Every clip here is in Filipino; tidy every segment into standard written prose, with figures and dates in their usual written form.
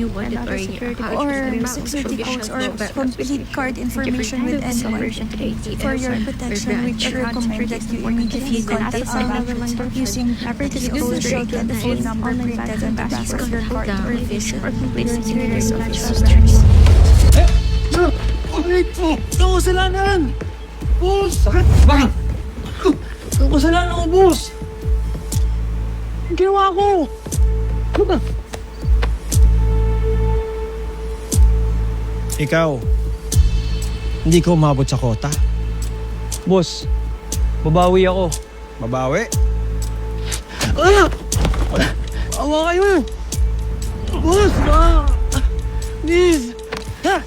you want it or security how or it is security codes or but complete card information with anyone. For your protection, we recommend that you immediately contact our using this code show that the phone number printed on the back of your card or visit your nearest financial branch. Wait po! Ito ang kasalanan! Boss! Sakit! Bakit? Ito ang kasalanan ko, boss! Ang ginawa ko! Ano ba? Ikaw, hindi ka umabot sa kota. Boss, babawi ako. Babawi? Ah! Awa kayo! Boss! Ah! Please! Ah!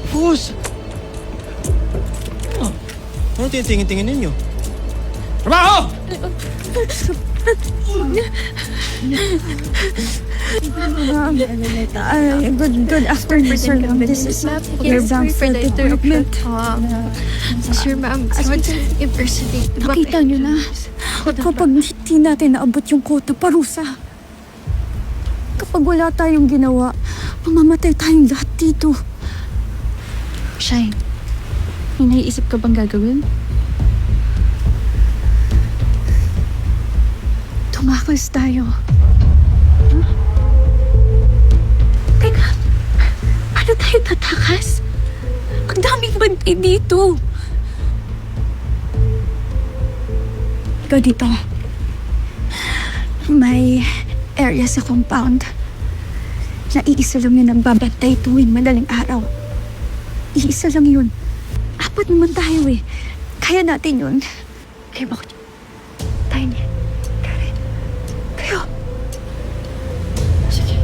Boss! Ano tinitingin-tingin ninyo? Trabaho! Good afternoon, sir. This is your Bramford department. Sir, ma'am, I want to impersonate. Nakita niyo na, kapag hindi natin naabot yung kota, parusa. Kapag wala tayong ginawa, mamamatay tayong lahat dito. Shine, may naiisip ka bang gagawin? Tumakas tayo. Huh? Teka, paano tayo tatakas? Ang daming bantay dito. Ikaw dito. May area sa compound. Naiisa lang yun ang babantay tuwing madaling araw. Iisa lang yun. Apat naman tayo eh. Kaya natin yun. Kaya ba ko dyan? Tayo niya. Karen. Kayo. Sige.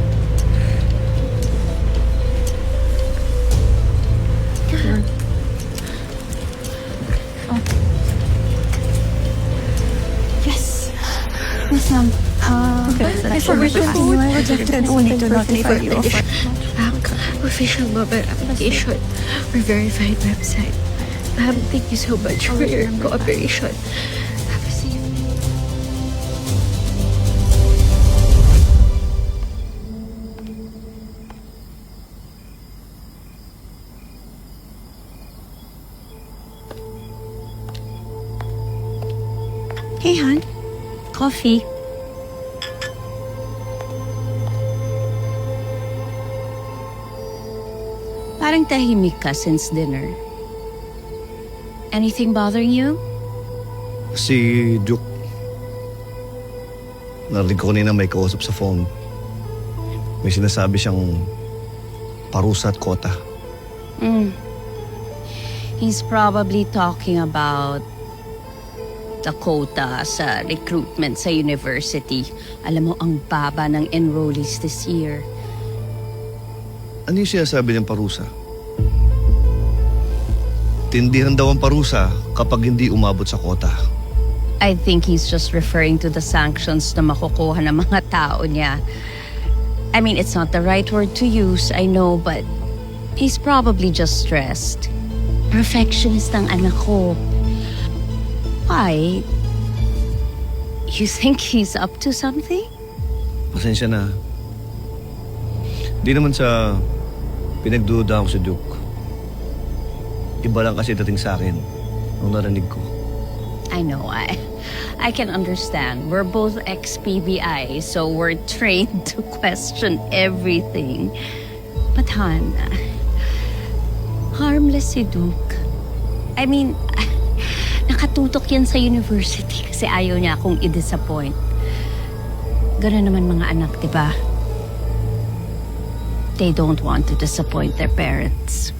Yes. Yes, ma'am. I forgot to continue. I rejected only to notify you of Official mobile application or verified website. Ma'am, thank you so much for your cooperation. Have a safe day. Hey, Han. Coffee. Parang tahimik ka since dinner. Anything bothering you? Si Duke. Narinig ko kanina may kausap sa phone. May sinasabi siyang parusa at kota. He's probably talking about the quota sa recruitment sa university. Alam mo, ang baba ng enrollees this year. Ano yung sinasabi niyang parusa? Tindihan daw ang parusa kapag hindi umabot sa kota. I think he's just referring to the sanctions na makukuha ng mga tao niya. I mean, it's not the right word to use, I know, but he's probably just stressed. Perfectionist ang anak ko. Why? You think he's up to something? Pasensya na. Di naman sa pinagduda ko si Duke. Iba lang kasi dating sa akin nung narinig ko. I know, I can understand. We're both ex-PBI, so we're trained to question everything. But Han, harmless si Duke. I mean, nakatutok yan sa university kasi ayaw niya akong i-disappoint. Ganun naman mga anak, di ba? They don't want to disappoint their parents.